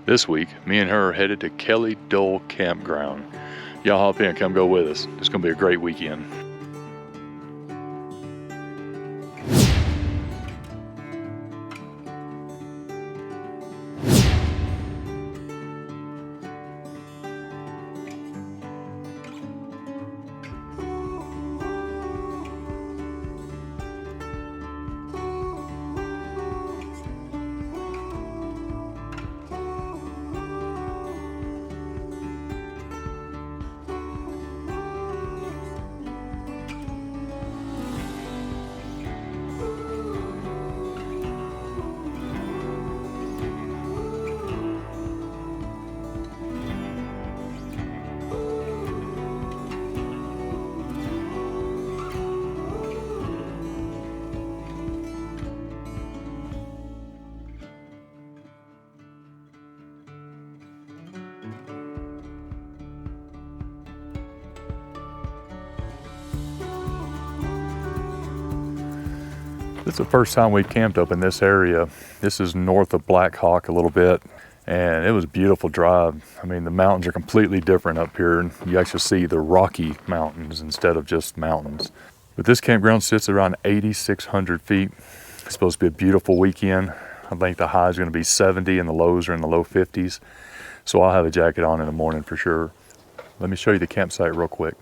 This week, me and her are headed to Kelly Dahl Campground. Y'all hop in, come go with us. It's gonna be a great weekend. It's the first time we've camped up in this area. This is north of Black Hawk a little bit, and it was a beautiful drive. I mean, the mountains are completely different up here, and you actually see the Rocky Mountains instead of just mountains. But this campground sits around 8,600 feet. It's supposed to be a beautiful weekend. I think the high is going to be 70 and the lows are in the low 50s. So I'll have a jacket on in the morning for sure. Let me show you the campsite real quick.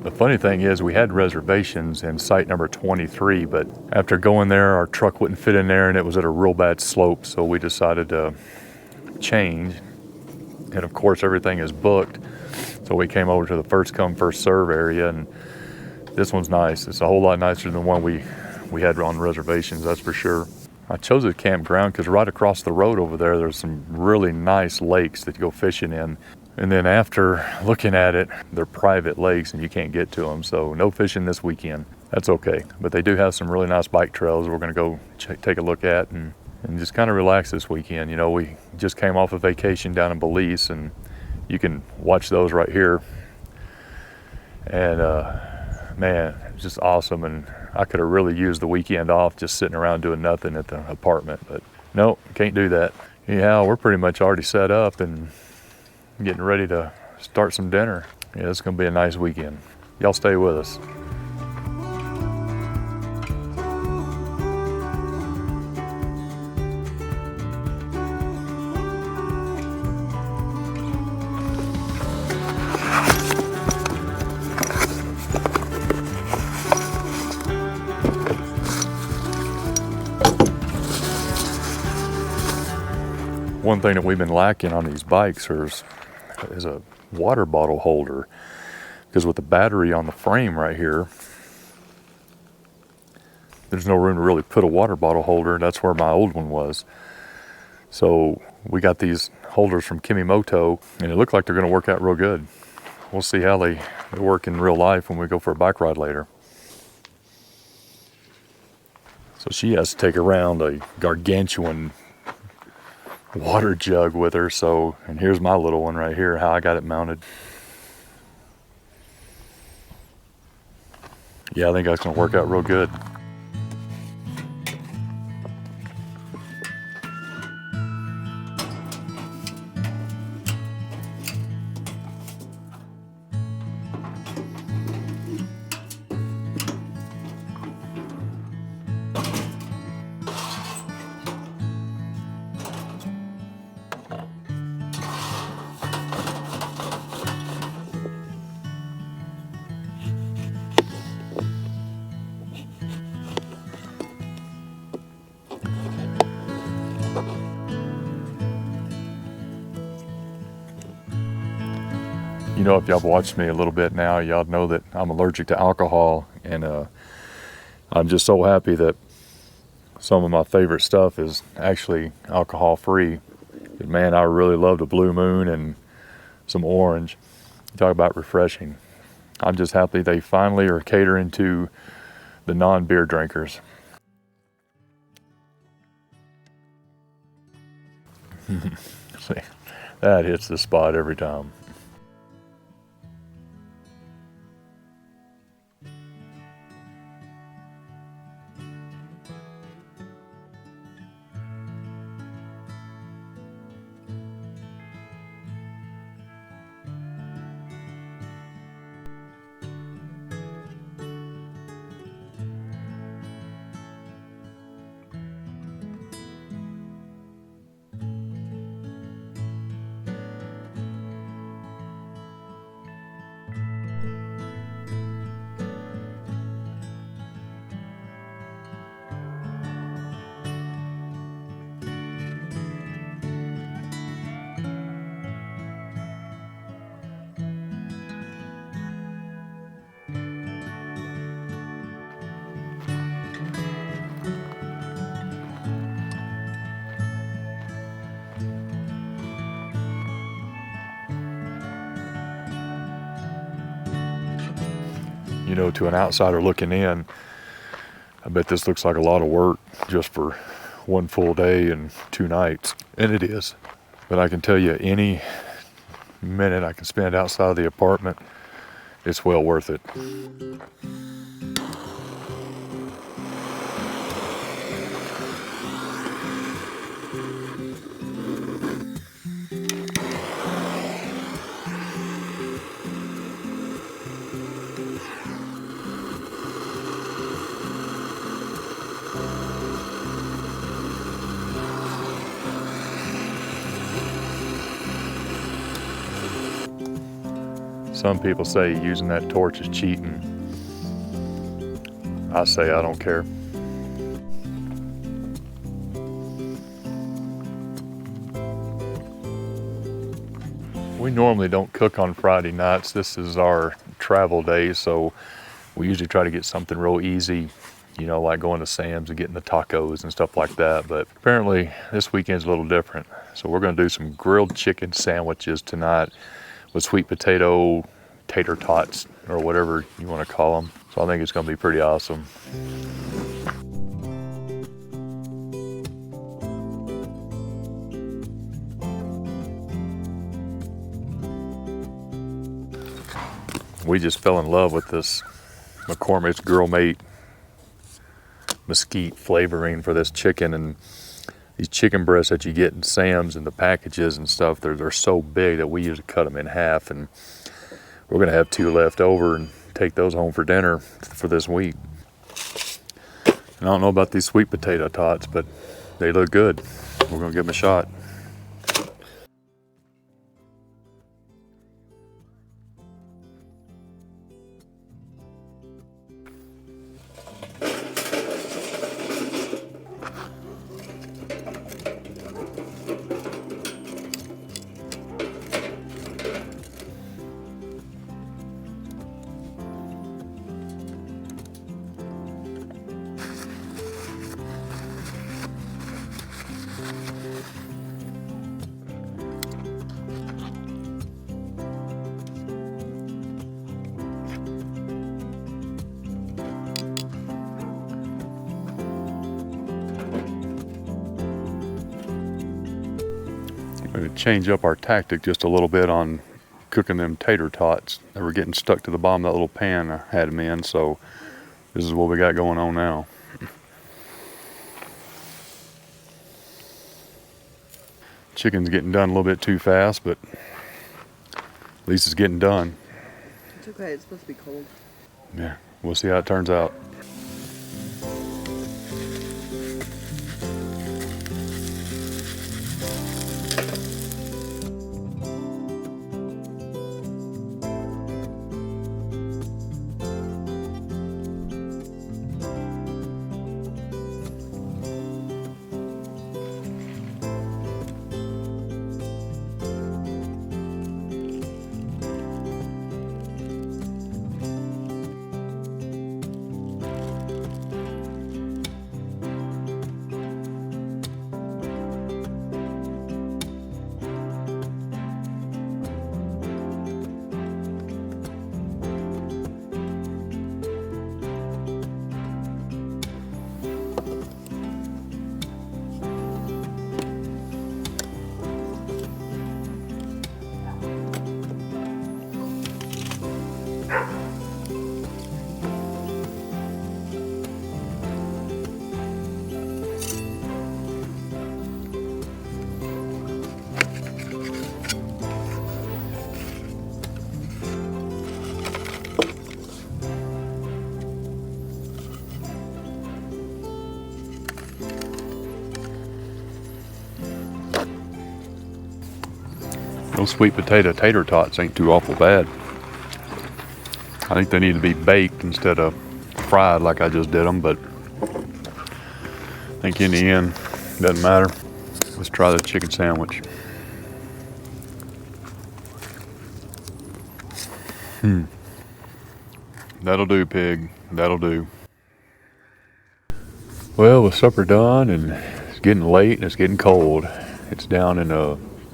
The funny thing is we had reservations in site number 23, but after going there, our truck wouldn't fit in there and it was at a real bad slope, so we decided to change. And of course, everything is booked. So we came over to the first come, first serve area, and this one's nice. It's a whole lot nicer than the one we had on reservations, that's for sure. I chose a campground because right across the road over there, there's some really nice lakes that you go fishing in. And then after looking at it, they're private lakes and you can't get to them. So no fishing this weekend. That's okay. But they do have some really nice bike trails we're going to go take a look at and just kind of relax this weekend. You know, we just came off a vacation down in Belize, and you can watch those right here. And man, it's just awesome. And I could have really used the weekend off just sitting around doing nothing at the apartment. But no, can't do that. Yeah, we're pretty much already set up and getting ready to start some dinner. Yeah, it's gonna be a nice weekend. Y'all stay with us. One thing that we've been lacking on these bikes is a water bottle holder, because with the battery on the frame right here, there's no room to really put a water bottle holder. That's where my old one was. So we got these holders from Kemimoto, and it looked like they're going to work out real good. We'll see how they work in real life when we go for a bike ride later. So she has to take around a gargantuan water jug with her. So, and here's my little one right here, how I got it mounted. Yeah, I think that's gonna work out real good. You know, if y'all watched me a little bit now, y'all know that I'm allergic to alcohol, and I'm just so happy that some of my favorite stuff is actually alcohol free. But man, I really love the Blue Moon and some orange. Talk about refreshing. I'm just happy they finally are catering to the non-beer drinkers. See, that hits the spot every time. You know, to an outsider looking in, I bet this looks like a lot of work just for one full day and 2 nights. And it is. But I can tell you, any minute I can spend outside of the apartment, it's well worth it. Some people say using that torch is cheating. I say I don't care. We normally don't cook on Friday nights. This is our travel day, so we usually try to get something real easy, you know, like going to Sam's and getting the tacos and stuff like that. But apparently this weekend's a little different. So we're gonna do some grilled chicken sandwiches tonight with sweet potato, tater tots, or whatever you want to call them. So I think it's gonna be pretty awesome. We just fell in love with this McCormick's Girl Mate mesquite flavoring for this chicken, and these chicken breasts that you get in Sam's and the packages and stuff, they're so big that we usually cut them in half, and we're gonna have 2 left over and take those home for dinner for this week. And I don't know about these sweet potato tots, but they look good. We're gonna give them a shot. We're going to change up our tactic just a little bit on cooking them tater tots. They were getting stuck to the bottom of that little pan I had them in, so this is what we got going on now. Chicken's getting done a little bit too fast, but at least it's getting done. It's okay, it's supposed to be cold. Yeah, we'll see how it turns out. Those sweet potato tater tots ain't too awful bad. I think they need to be baked instead of fried like I just did them, but I think in the end, it doesn't matter. Let's try the chicken sandwich. That'll do, pig. That'll do. Well, with supper done, and it's getting late and it's getting cold. It's down in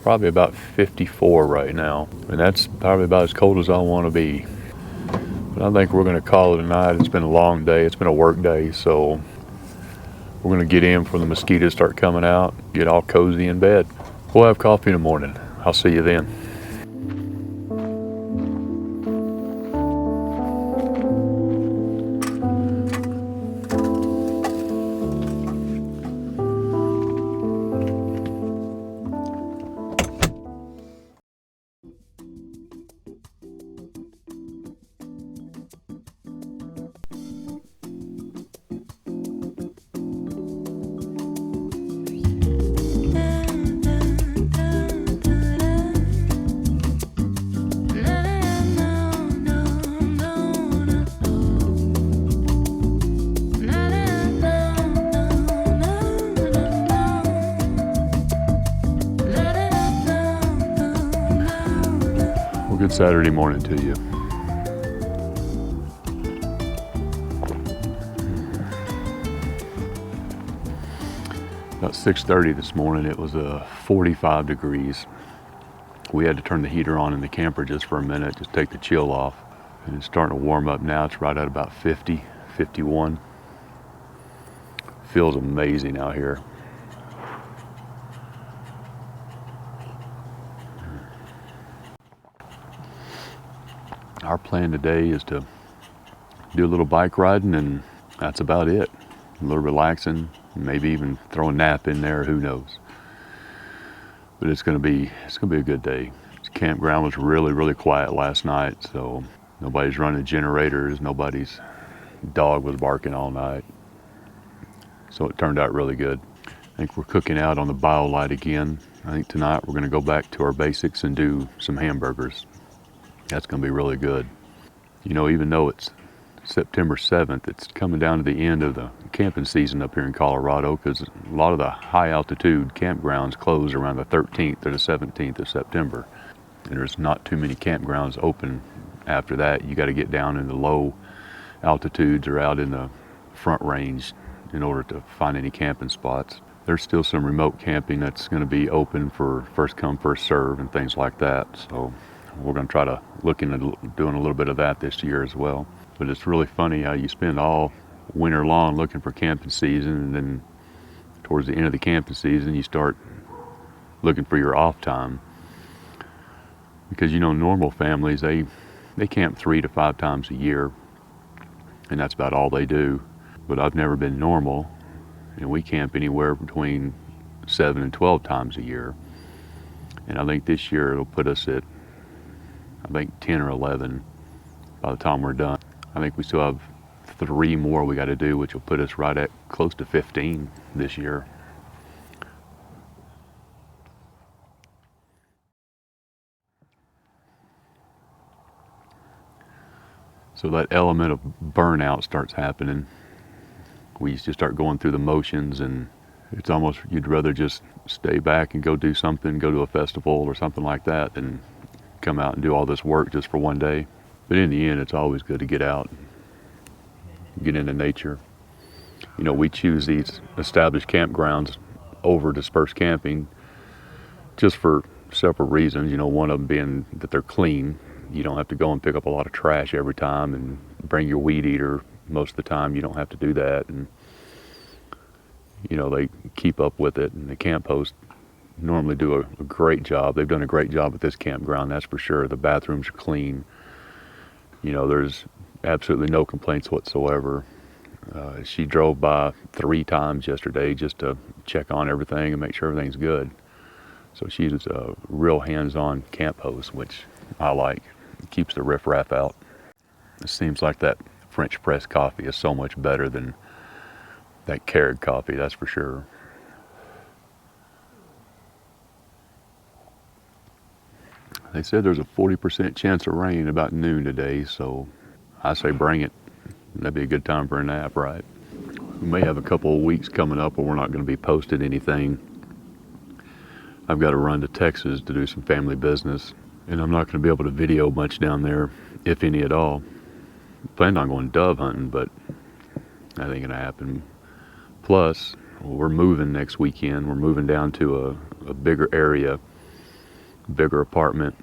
probably about 54 right now, and that's probably about as cold as I want to be. But I think we're going to call it a night. It's been a long day. It's been a work day, so we're going to get in before the mosquitoes start coming out, get all cozy in bed. We'll have coffee in the morning. I'll see you then. Well, good Saturday morning to you. About 6:30 this morning, it was 45 degrees. We had to turn the heater on in the camper just for a minute, just take the chill off. And it's starting to warm up now. It's right at about 50, 51. Feels amazing out here. Our plan today is to do a little bike riding, and that's about it. A little relaxing, maybe even throw a nap in there, who knows. But it's gonna be a good day. This campground was really quiet last night, so nobody's running generators, nobody's dog was barking all night. So it turned out really good. I think we're cooking out on the BioLite again. I think tonight we're gonna go back to our basics and do some hamburgers. That's gonna be really good. You know, even though it's September 7th, it's coming down to the end of the camping season up here in Colorado, because a lot of the high altitude campgrounds close around the 13th or the 17th of September. And there's not too many campgrounds open after that. You got to get down in the low altitudes or out in the front range in order to find any camping spots. There's still some remote camping that's going to be open for first come, first serve and things like that. So we're going to try to look into doing a little bit of that this year as well. But it's really funny how you spend all winter long looking for camping season, and then towards the end of the camping season you start looking for your off time. Because, you know, normal families, they camp 3 to 5 times a year, and that's about all they do. But I've never been normal, and we camp anywhere between 7 and 12 times a year. And I think this year it'll put us at, I think, 10 or 11 by the time we're done. I think we still have 3 more we got to do, which will put us right at close to 15 this year. So that element of burnout starts happening. We just start going through the motions, and it's almost, you'd rather just stay back and go do something, go to a festival or something like that, than come out and do all this work just for one day. But in the end, it's always good to get out, get into nature. You know, we choose these established campgrounds over dispersed camping just for several reasons. You know, one of them being that they're clean. You don't have to go and pick up a lot of trash every time and bring your weed eater. Most of the time you don't have to do that, and you know, they keep up with it, and the camp hosts normally do a great job. They've done a great job at this campground, that's for sure. The bathrooms are clean. You know, there's absolutely no complaints whatsoever. She drove by 3 times yesterday just to check on everything and make sure everything's good. So she's a real hands-on camp host, which I like. It keeps the riffraff out. It seems like that French press coffee is so much better than that Keurig coffee, that's for sure. They said there's a 40% chance of rain about noon today, so I say bring it. That'd be a good time for a nap, right? We may have a couple of weeks coming up where we're not going to be posting anything. I've got to run to Texas to do some family business, and I'm not going to be able to video much down there, if any at all. Planned on going dove hunting, but that ain't going to happen. Plus, we're moving next weekend. We're moving down to a bigger area, bigger apartment.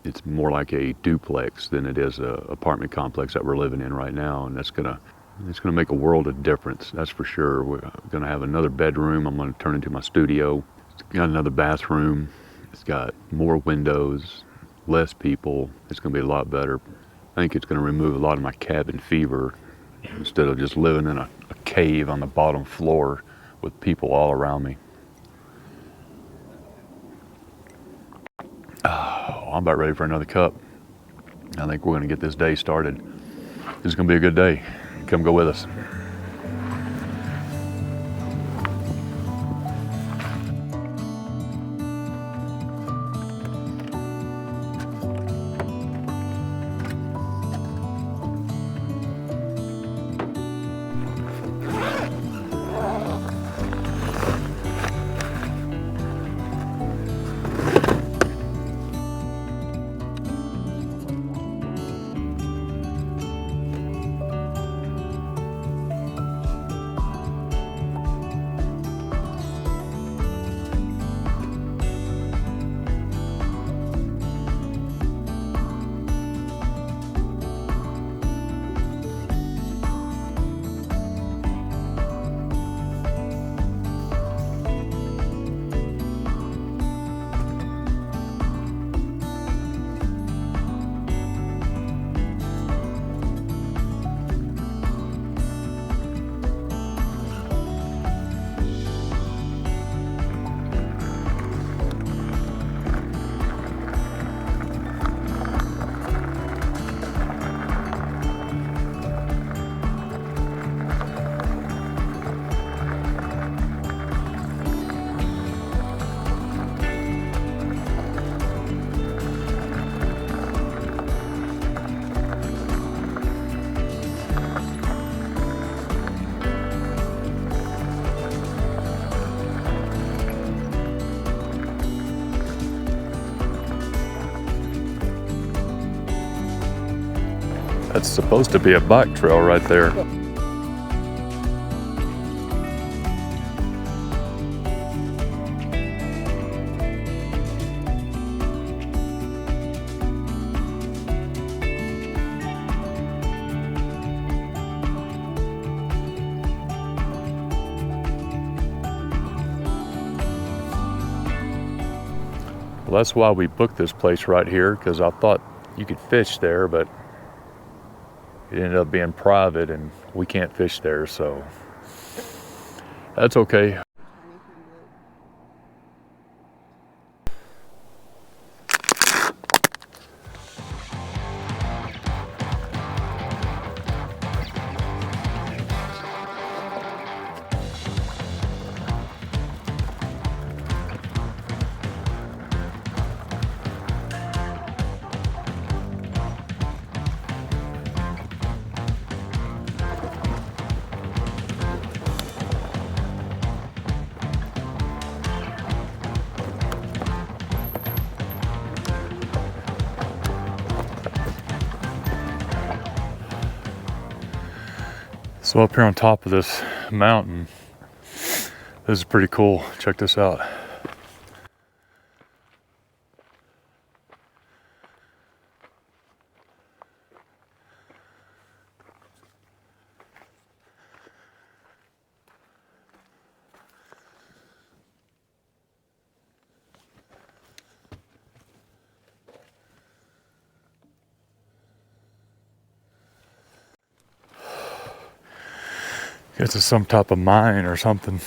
It's more like a duplex than it is a apartment complex that we're living in right now, and it's gonna make a world of difference. That's for sure. We're gonna have another bedroom. I'm gonna turn into my studio. It's got another bathroom. It's got more windows, less people. It's gonna be a lot better. I think it's gonna remove a lot of my cabin fever instead of just living in a cave on the bottom floor with people all around me. Oh, I'm about ready for another cup. I think we're going to get this day started. This is going to be a good day. Come go with us. That's supposed to be a bike trail right there. Well, that's why we booked this place right here, because I thought you could fish there, but it ended up being private and we can't fish there, so that's okay. So up here on top of this mountain, this is pretty cool. Check this out. This is some type of mine or something.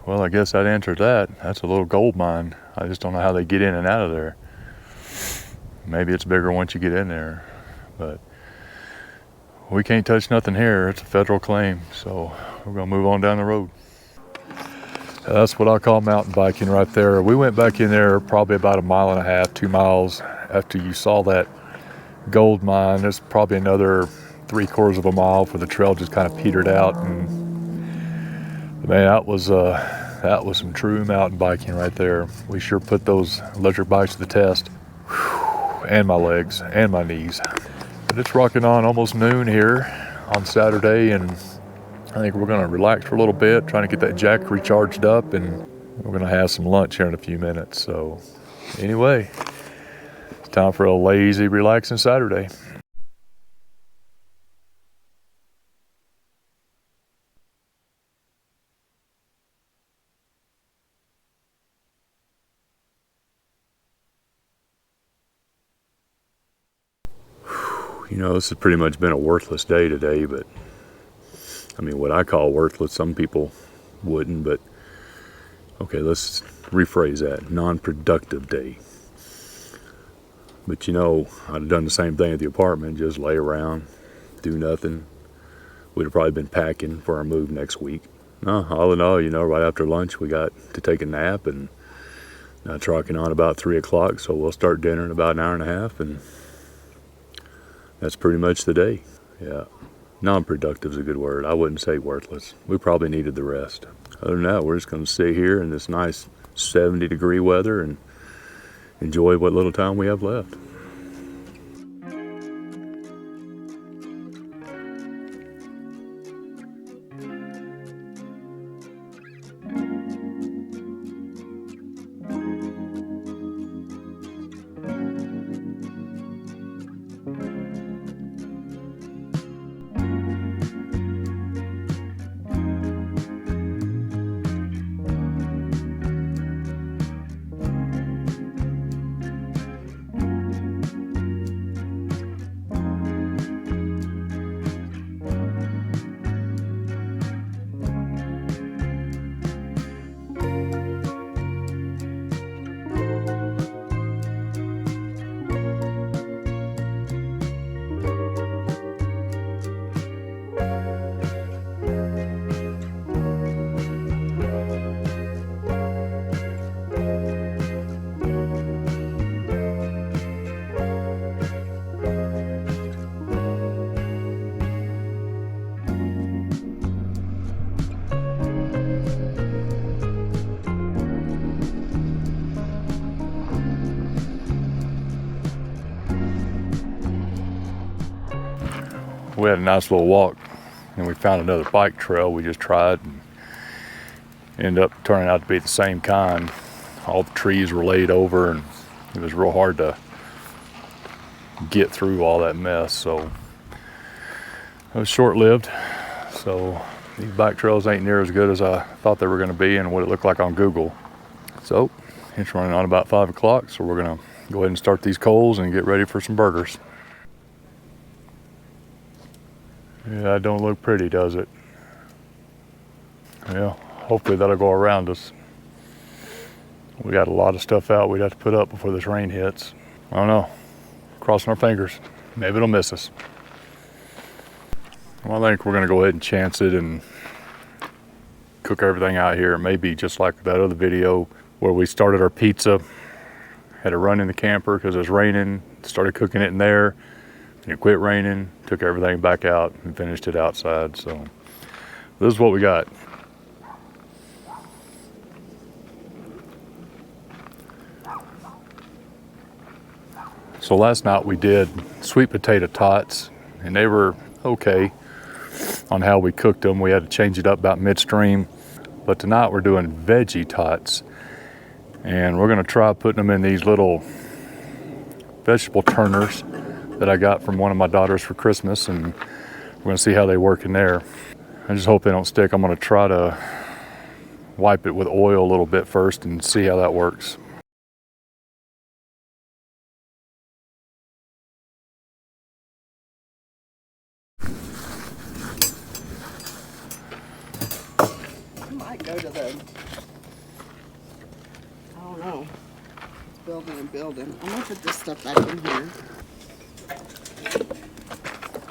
Well, I guess that answers that. That's a little gold mine. I just don't know how they get in and out of there. Maybe it's bigger once you get in there, but we can't touch nothing here. It's a federal claim, so we're gonna move on down the road. That's what I call mountain biking right there. We went back in there probably about 1.5 miles, 2 miles after you saw that gold mine. There's probably another 3/4 of a mile where the trail just kind of petered out, and man, that was some true mountain biking right there. We sure put those electric bikes to the test. Whew, and my legs and my knees. But it's rocking on almost noon here on Saturday, and I think we're gonna relax for a little bit, trying to get that jack recharged up, and we're gonna have some lunch here in a few minutes. So anyway, it's time for a lazy, relaxing Saturday. You know, this has pretty much been a worthless day today, but I mean, what I call worthless, some people wouldn't, but okay, let's rephrase that. Non-productive day. But you know, I'd have done the same thing at the apartment, just lay around, do nothing. We'd have probably been packing for our move next week. No, all in all, you know, right after lunch, we got to take a nap, and now it's rocking on about 3 o'clock, so we'll start dinner in about 1.5 hours, and that's pretty much the day. Yeah. Non-productive is a good word. I wouldn't say worthless. We probably needed the rest. Other than that, we're just going to sit here in this nice 70-degree weather and enjoy what little time we have left. We had a nice little walk, and we found another bike trail we just tried, and ended up turning out to be the same kind. All the trees were laid over, and it was real hard to get through all that mess, so it was short-lived. So these bike trails ain't near as good as I thought they were going to be and what it looked like on Google. So it's running on about 5 o'clock, so we're going to go ahead and start these coals and get ready for some burgers. Yeah, it don't look pretty, does it? Yeah, hopefully that'll go around us. We got a lot of stuff out we'd have to put up before this rain hits. I don't know. Crossing our fingers. Maybe it'll miss us. Well, I think we're gonna go ahead and chance it and cook everything out here. Maybe just like that other video where we started our pizza, had to run in the camper because it was raining, started cooking it in there, and it quit raining, took everything back out and finished it outside. So this is what we got. So last night we did sweet potato tots, and they were okay on how we cooked them. We had to change it up about midstream. But tonight we're doing veggie tots, and we're gonna try putting them in these little vegetable turners that I got from one of my daughters for Christmas, and we're gonna see how they work in there. I just hope they don't stick. I'm gonna try to wipe it with oil a little bit first and see how that works. Mike. go to the, I don't know. It's building and building. I'm gonna put this stuff back in here.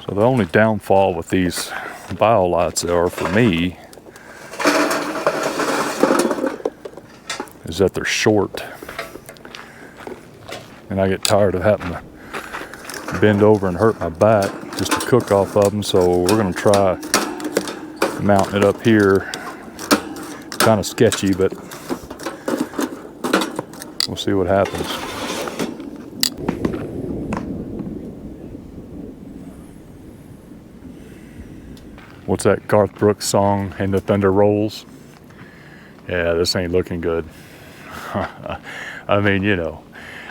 So the only downfall with these biolights are for me is that they're short. And I get tired of having to bend over and hurt my back just to cook off of them. So we're gonna try mounting it up here. Kind of sketchy, but we'll see what happens. What's that Garth Brooks song, And the Thunder Rolls? Yeah, this ain't looking good. I mean, you know,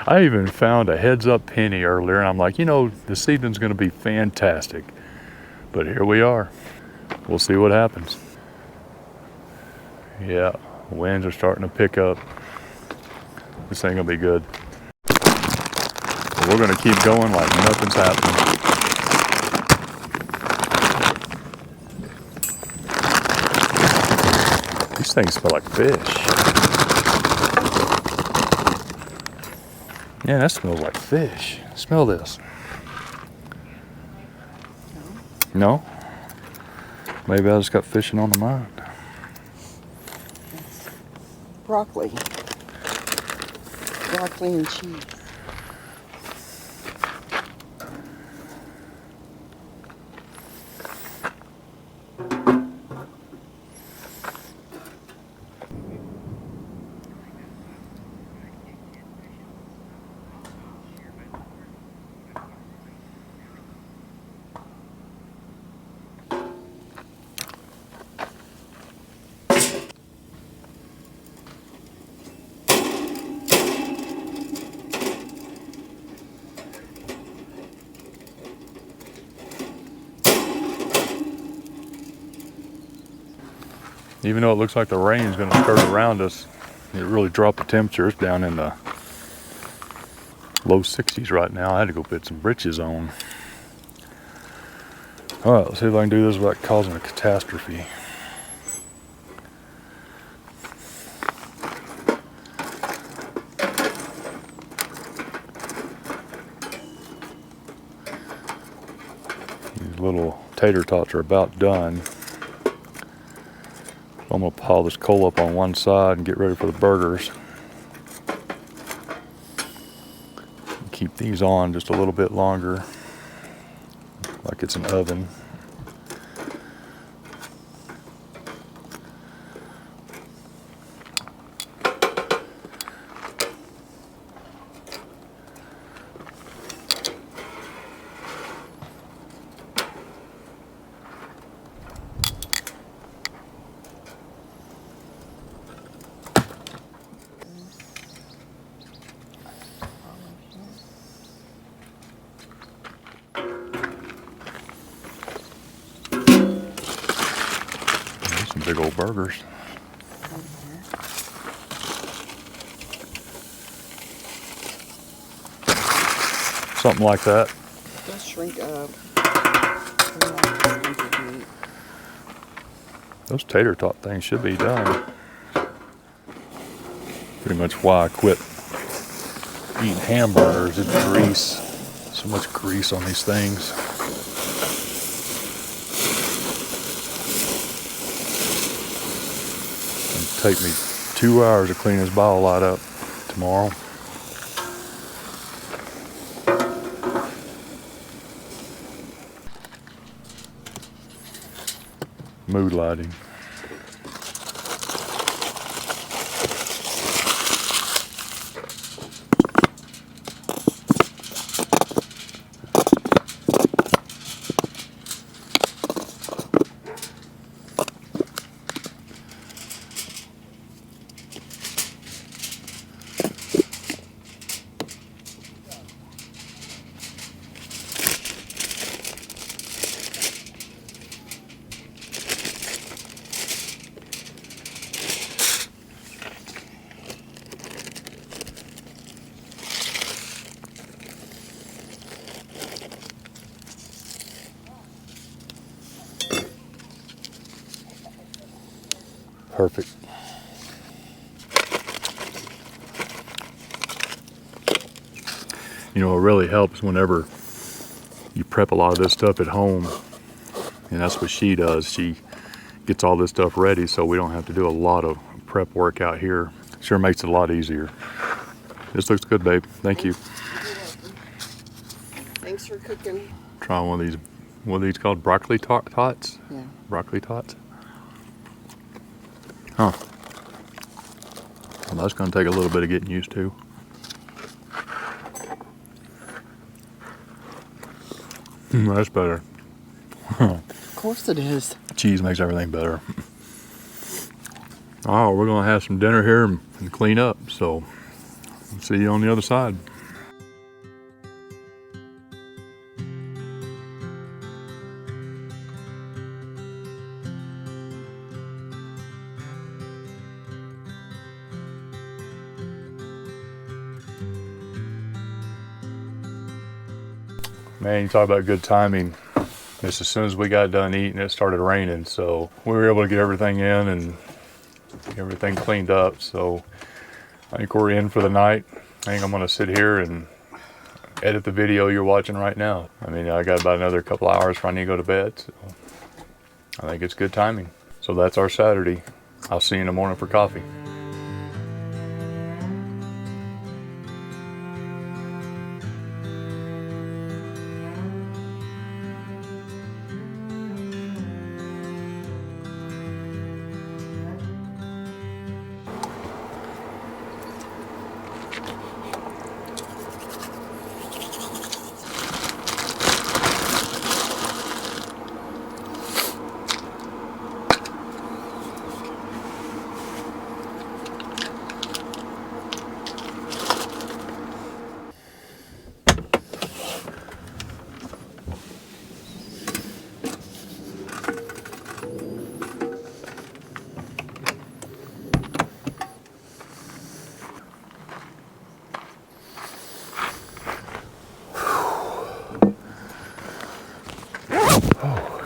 I even found a heads up penny earlier and I'm like, you know, this evening's gonna be fantastic. But here we are. We'll see what happens. Yeah, winds are starting to pick up. This ain't gonna be good. But we're gonna keep going like nothing's happening. These things smell like fish. Yeah, that smells like fish. Smell this. No? Maybe I just got fishing on the mind. Broccoli. Broccoli and cheese. Even though it looks like the rain's gonna skirt around us, it really dropped the temperatures down in the low 60s right now. I had to go put some britches on. All right, let's see if I can do this without causing a catastrophe. These little tater tots are about done. I'm gonna pile this coal up on one side and get ready for the burgers. Keep these on just a little bit longer, like it's an oven. Some big old burgers. Something like that. Just shrink up. Those tater tot things should be done. Pretty much why I quit eating hamburgers. It's grease. So much grease on these things. It'll take me 2 hours to clean this bottle light up tomorrow. Mood lighting. Perfect. You know, it really helps whenever you prep a lot of this stuff at home, and that's what she does. She gets all this stuff ready so we don't have to do a lot of prep work out here. Sure makes it a lot easier. This looks good, babe. Thank you. You're welcome. Thanks for cooking. Try one of these called broccoli tots? Yeah. Broccoli tots? Huh. Well, that's gonna take a little bit of getting used to. That's better. Of course it is. Cheese makes everything better. Oh, we're gonna have some dinner here and clean up, so see you on the other side. Man, you talk about good timing. Just as soon as we got done eating, it started raining, so we were able to get everything in and get everything cleaned up. So I think we're in for the night. I think I'm gonna sit here and edit the video you're watching right now. I mean, I got about another couple hours before I need to go to bed, so I think it's good timing. So that's our Saturday. I'll see you in the morning for coffee.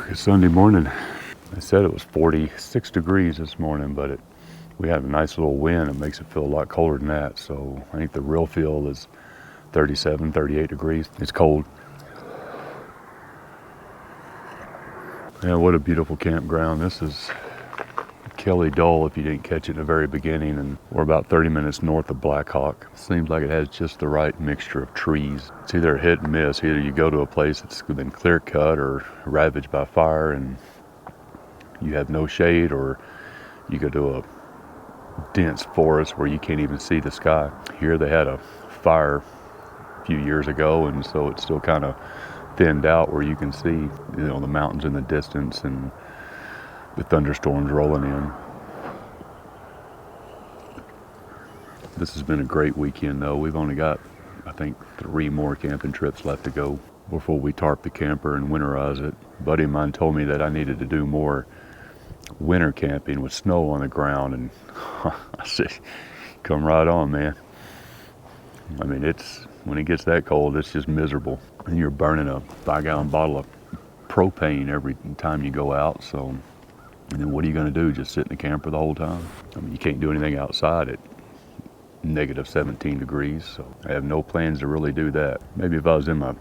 It's Sunday morning. I said it was 46 degrees this morning, but we had a nice little wind. It makes it feel a lot colder than that. So I think the real feel is 37, 38 degrees. It's cold. Yeah, what a beautiful campground. This is Kelly Dahl, if you didn't catch it in the very beginning, and we're about 30 minutes north of Black Hawk. Seems like it has just the right mixture of trees. It's either hit and miss. Either you go to a place that's been clear cut or ravaged by fire and you have no shade, or you go to a dense forest where you can't even see the sky. Here they had a fire a few years ago, and so it's still kind of thinned out where you can see, you know, the mountains in the distance and the thunderstorms rolling in. This has been a great weekend though. We've only got, I think, 3 more camping trips left to go before we tarp the camper and winterize it. A buddy of mine told me that I needed to do more winter camping with snow on the ground, and I said, come right on, man. I mean, when it gets that cold, it's just miserable. And you're burning a 5-gallon bottle of propane every time you go out, so. And then what are you going to do? Just sit in the camper the whole time? I mean, you can't do anything outside at negative 17 degrees, so I have no plans to really do that. Maybe if I was in my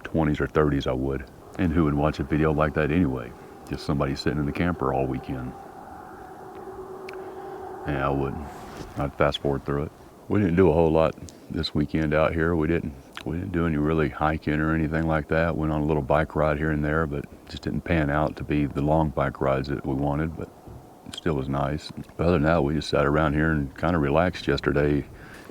20s or 30s, I would. And who would watch a video like that anyway? Just somebody sitting in the camper all weekend. Yeah, I wouldn't. I'd fast forward through it. We didn't do a whole lot this weekend out here. We didn't do any really hiking or anything like that. Went on a little bike ride here and there, but just didn't pan out to be the long bike rides that we wanted, but it still was nice. But other than that, we just sat around here and kind of relaxed yesterday,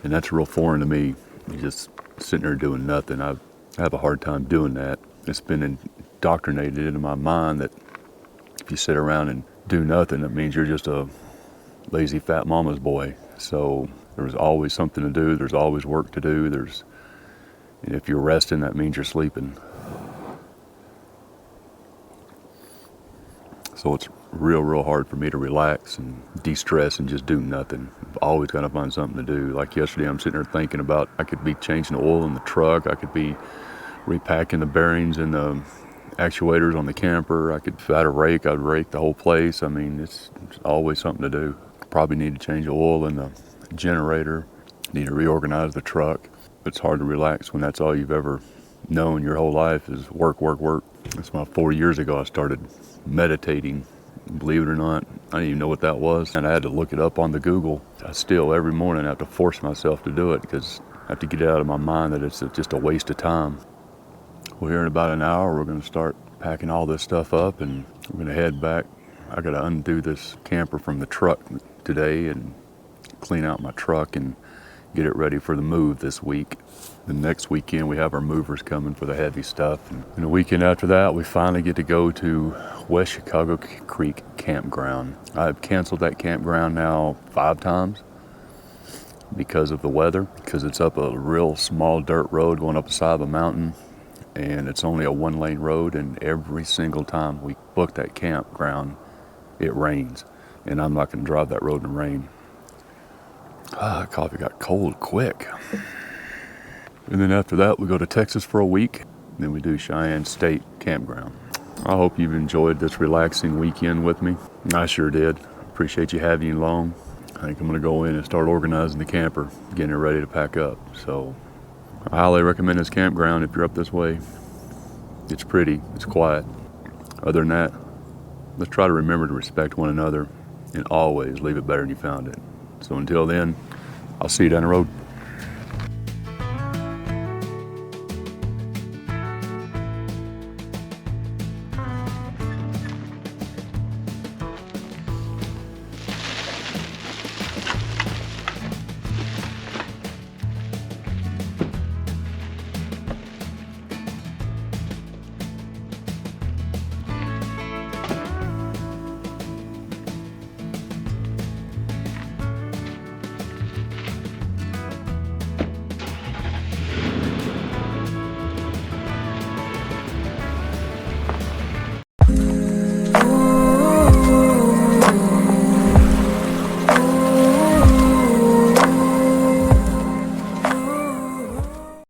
and that's real foreign to me. Just sitting there doing nothing. I have a hard time doing that. It's been indoctrinated into my mind that if you sit around and do nothing, that means you're just a lazy fat mama's boy. So there's always something to do. There's always work to do. And if you're resting, that means you're sleeping. So it's real hard for me to relax and de-stress and just do nothing. I've always got to find something to do. Like yesterday, I'm sitting there thinking about, I could be changing the oil in the truck. I could be repacking the bearings in the actuators on the camper. If I had a rake, I'd rake the whole place. I mean, it's always something to do. Probably need to change the oil in the generator. Need to reorganize the truck. It's hard to relax when that's all you've ever known your whole life is work, work, work. That's why 4 years ago I started meditating. Believe it or not, I didn't even know what that was, and I had to look it up on the Google. I still, every morning, have to force myself to do it because I have to get it out of my mind that it's just a waste of time. Well, here in about an hour, we're going to start packing all this stuff up, and we're going to head back. I got to undo this camper from the truck today and clean out my truck and get it ready for the move this week. The next weekend we have our movers coming for the heavy stuff. And the weekend after that, we finally get to go to West Chicago Creek Campground. I've canceled that campground now 5 times because of the weather, because it's up a real small dirt road going up the side of a mountain, and it's only a 1-lane road, and every single time we book that campground, it rains, and I'm not going to drive that road in the rain. Coffee got cold quick. And then after that, we go to Texas for a week. Then we do Cheyenne State Campground. I hope you've enjoyed this relaxing weekend with me. I sure did. Appreciate you having you along. I think I'm going to go in and start organizing the camper, getting it ready to pack up. So I highly recommend this campground if you're up this way. It's pretty, it's quiet. Other than that, let's try to remember to respect one another and always leave it better than you found it. So until then, I'll see you down the road.